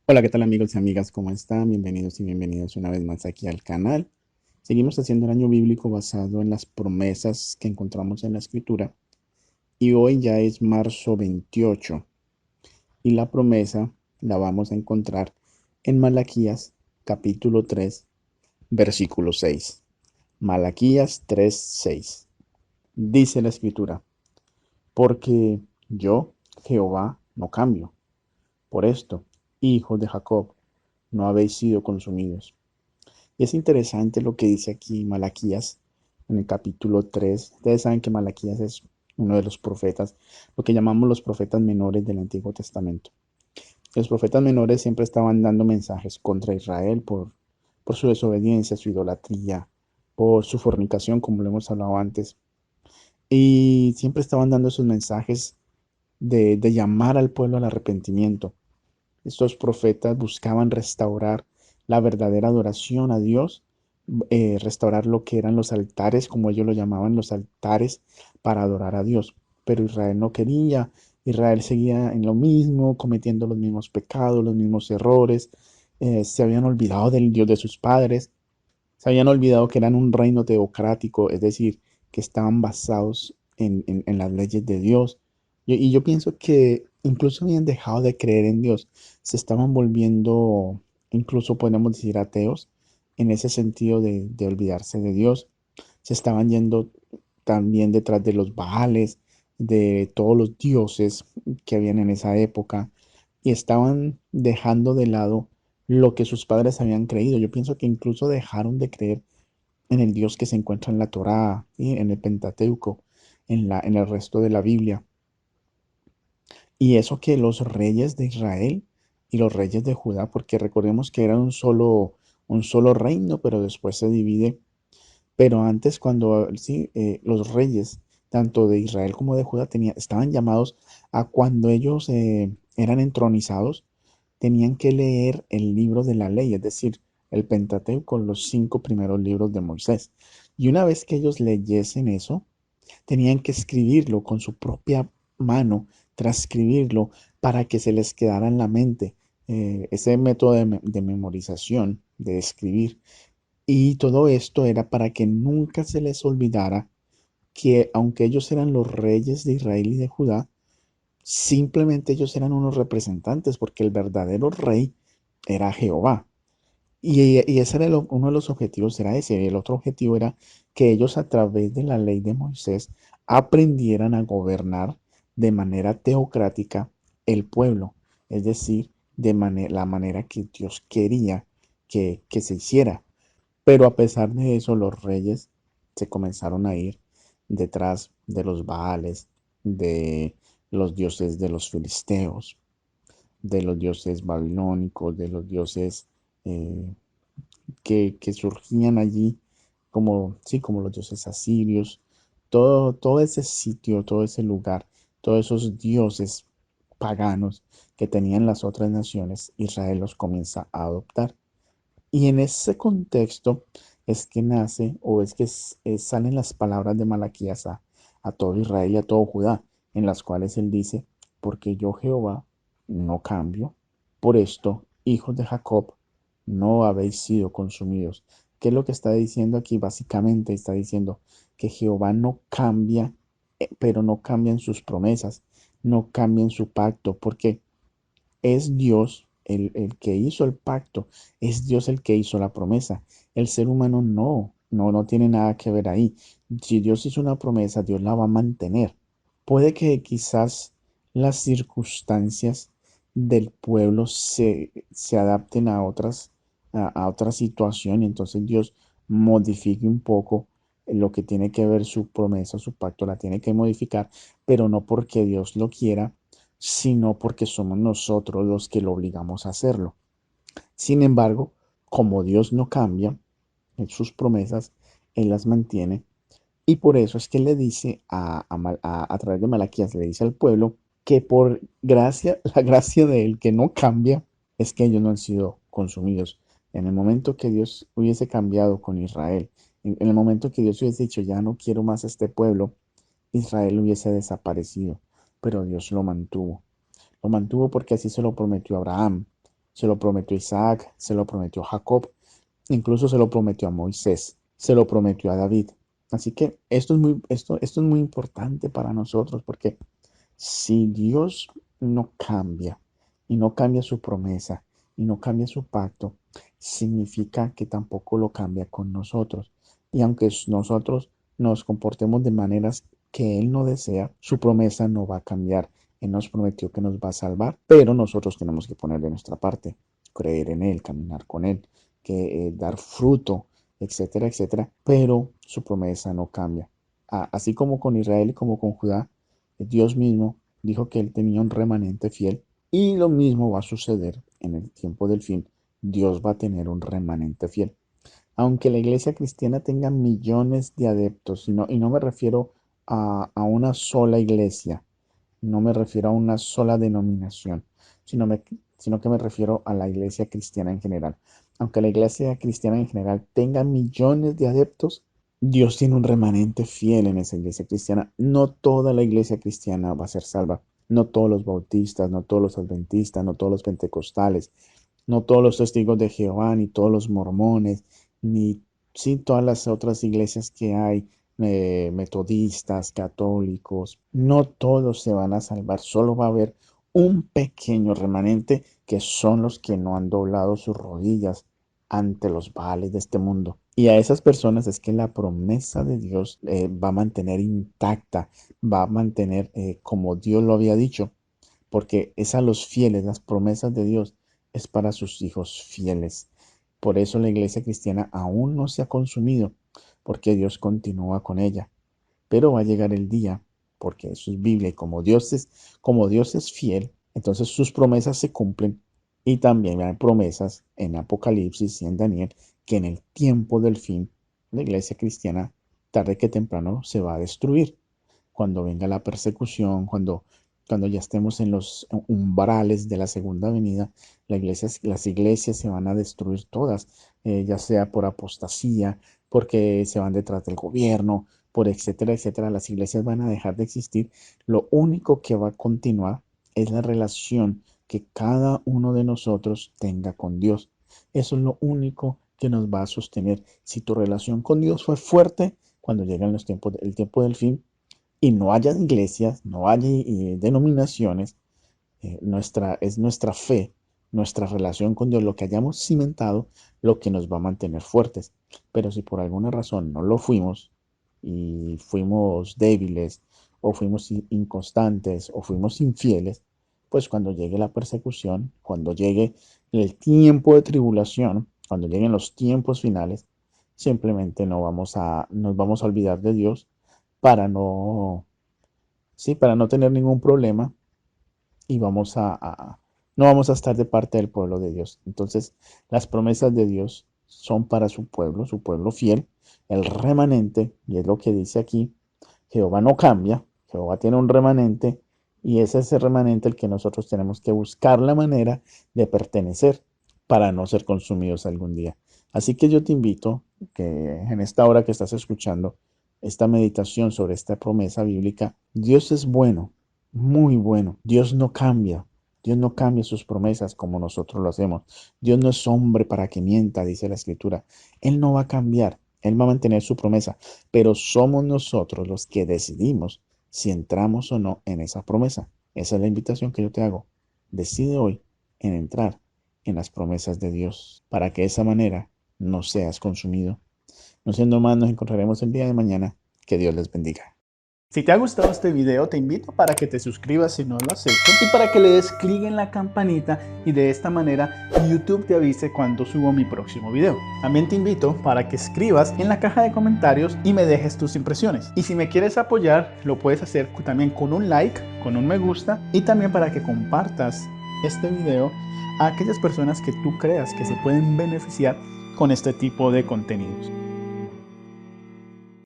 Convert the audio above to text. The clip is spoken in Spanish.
Hola, ¿qué tal amigos y amigas? ¿Cómo están? Bienvenidos y bienvenidos una vez más aquí al canal. Seguimos haciendo el año bíblico basado en las promesas que encontramos en la escritura y hoy ya es marzo 28 y la promesa la vamos a encontrar en Malaquías capítulo 3 versículo 6. Malaquías 3 6. Dice la escritura, porque yo, Jehová, no cambio. Por esto, hijos de Jacob, no habéis sido consumidos. Y es interesante lo que dice aquí Malaquías en el capítulo 3. Ustedes saben que Malaquías es uno de los profetas, lo que llamamos los profetas menores del Antiguo Testamento. Los profetas menores siempre estaban dando mensajes contra Israel por su desobediencia, su idolatría, por su fornicación, como lo hemos hablado antes. Y siempre estaban dando esos mensajes de llamar al pueblo al arrepentimiento. Estos profetas buscaban restaurar la verdadera adoración a Dios, restaurar lo que eran los altares, como ellos lo llamaban, los altares para adorar a Dios. Pero Israel no quería, Israel seguía en lo mismo, cometiendo los mismos pecados, los mismos errores, se habían olvidado del Dios de sus padres, se habían olvidado que eran un reino teocrático, es decir, que estaban basados en las leyes de Dios. Y yo pienso que incluso habían dejado de creer en Dios, se estaban volviendo, incluso podemos decir, ateos, en ese sentido de olvidarse de Dios. Se estaban yendo también detrás de los Baales, de todos los dioses que habían en esa época, y estaban dejando de lado lo que sus padres habían creído. Yo pienso que incluso dejaron de creer en el Dios que se encuentra en la Torá, ¿sí? En el Pentateuco, en el resto de la Biblia. Y eso que los reyes de Israel y los reyes de Judá, porque recordemos que era un solo reino, pero después se divide. Pero antes, cuando sí, los reyes, tanto de Israel como de Judá, estaban llamados a cuando ellos eran entronizados, tenían que leer el libro de la ley, es decir, el Pentateuco, los 5 primeros libros de Moisés. Y una vez que ellos leyesen eso, tenían que escribirlo con su propia mano, transcribirlo para que se les quedara en la mente. Ese método de memorización, de escribir. Y todo esto era para que nunca se les olvidara que aunque ellos eran los reyes de Israel y de Judá, simplemente ellos eran unos representantes porque el verdadero rey era Jehová. Y ese era uno de los objetivos, era ese. El otro objetivo era que ellos a través de la ley de Moisés aprendieran a gobernar de manera teocrática el pueblo, es decir, la manera que Dios quería que se hiciera. Pero a pesar de eso, los reyes se comenzaron a ir detrás de los Baales, de los dioses de los filisteos, de los dioses babilónicos, de los dioses eh, que surgían allí, como, sí, como los dioses asirios, todo ese sitio, todo ese lugar, todos esos dioses paganos que tenían las otras naciones, Israel los comienza a adoptar. Y en ese contexto es que nace o es que salen las palabras de Malaquías a todo Israel y a todo Judá, en las cuales él dice, porque yo Jehová no cambio, por esto, hijos de Jacob, no habéis sido consumidos. ¿Qué es lo que está diciendo aquí? Básicamente está diciendo que Jehová no cambia, pero no cambian sus promesas, no cambian su pacto, porque es Dios el que hizo el pacto, es Dios el que hizo la promesa. El ser humano no tiene nada que ver ahí. Si Dios hizo una promesa, Dios la va a mantener. Puede que quizás las circunstancias del pueblo se adapten a otra situación y entonces Dios modifique un poco lo que tiene que ver su promesa, su pacto, la tiene que modificar, pero no porque Dios lo quiera, sino porque somos nosotros los que lo obligamos a hacerlo. Sin embargo, como Dios no cambia en sus promesas, Él las mantiene y por eso es que le dice a través de Malaquías, le dice al pueblo que por gracia, la gracia de Él que no cambia, es que ellos no han sido consumidos. En el momento que Dios hubiese cambiado con Israel, en el momento que Dios hubiese dicho, ya no quiero más a este pueblo, Israel hubiese desaparecido, pero Dios lo mantuvo. Lo mantuvo porque así se lo prometió a Abraham, se lo prometió a Isaac, se lo prometió a Jacob, incluso se lo prometió a Moisés, se lo prometió a David. Así que esto es muy importante para nosotros porque si Dios no cambia y no cambia su promesa y no cambia su pacto, significa que tampoco lo cambia con nosotros. Y aunque nosotros nos comportemos de maneras que Él no desea, su promesa no va a cambiar. Él nos prometió que nos va a salvar, pero nosotros tenemos que poner de nuestra parte, creer en Él, caminar con Él, que dar fruto, etcétera, etcétera. Pero su promesa no cambia. Así como con Israel y como con Judá, Dios mismo dijo que Él tenía un remanente fiel y lo mismo va a suceder en el tiempo del fin. Dios va a tener un remanente fiel. Aunque la iglesia cristiana tenga millones de adeptos, y no me refiero a una sola iglesia, no me refiero a una sola denominación, sino, sino que me refiero a la iglesia cristiana en general. Aunque la iglesia cristiana en general tenga millones de adeptos, Dios tiene un remanente fiel en esa iglesia cristiana. No toda la iglesia cristiana va a ser salva. No todos los bautistas, no todos los adventistas, no todos los pentecostales, no todos los testigos de Jehová, ni todos los mormones, ni sí, todas las otras iglesias que hay, metodistas, católicos, no todos se van a salvar, solo va a haber un pequeño remanente que son los que no han doblado sus rodillas ante los baales de este mundo. Y a esas personas es que la promesa de Dios va a mantener intacta, va a mantener como Dios lo había dicho, porque es a los fieles, las promesas de Dios es para sus hijos fieles. Por eso la iglesia cristiana aún no se ha consumido, porque Dios continúa con ella. Pero va a llegar el día, porque eso es Biblia, y como Dios es fiel, entonces sus promesas se cumplen. Y también hay promesas en Apocalipsis y en Daniel que en el tiempo del fin la iglesia cristiana, tarde que temprano, se va a destruir. Cuando venga la persecución, cuando ya estemos en los umbrales de la segunda venida, las iglesias se van a destruir todas, ya sea por apostasía, porque se van detrás del gobierno, por etcétera, etcétera. Las iglesias van a dejar de existir. Lo único que va a continuar es la relación que cada uno de nosotros tenga con Dios. Eso es lo único que nos va a sostener. Si tu relación con Dios fue fuerte, cuando llegan el tiempo del fin, y no haya iglesias, no haya denominaciones, es nuestra fe, nuestra relación con Dios, lo que hayamos cimentado, lo que nos va a mantener fuertes. Pero si por alguna razón no lo fuimos y fuimos débiles o fuimos inconstantes o fuimos infieles, pues cuando llegue la persecución, cuando llegue el tiempo de tribulación, cuando lleguen los tiempos finales, simplemente nos vamos a olvidar de Dios para no, sí, para no tener ningún problema y no vamos a estar de parte del pueblo de Dios. Entonces, las promesas de Dios son para su pueblo fiel, el remanente, y es lo que dice aquí, Jehová no cambia, Jehová tiene un remanente y es ese remanente el que nosotros tenemos que buscar la manera de pertenecer para no ser consumidos algún día. Así que yo te invito que en esta hora que estás escuchando esta meditación sobre esta promesa bíblica, Dios es bueno, muy bueno. Dios no cambia. Dios no cambia sus promesas como nosotros lo hacemos. Dios no es hombre para que mienta, dice la Escritura. Él no va a cambiar. Él va a mantener su promesa. Pero somos nosotros los que decidimos si entramos o no en esa promesa. Esa es la invitación que yo te hago. Decide hoy en entrar en las promesas de Dios para que de esa manera no seas consumido. No siendo más, nos encontraremos el día de mañana. Que Dios les bendiga. Si te ha gustado este video, te invito para que te suscribas si no lo has hecho y para que le des clic en la campanita y de esta manera YouTube te avise cuando subo mi próximo video. También te invito para que escribas en la caja de comentarios y me dejes tus impresiones. Y si me quieres apoyar, lo puedes hacer también con un like, con un me gusta y también para que compartas este video a aquellas personas que tú creas que se pueden beneficiar con este tipo de contenidos.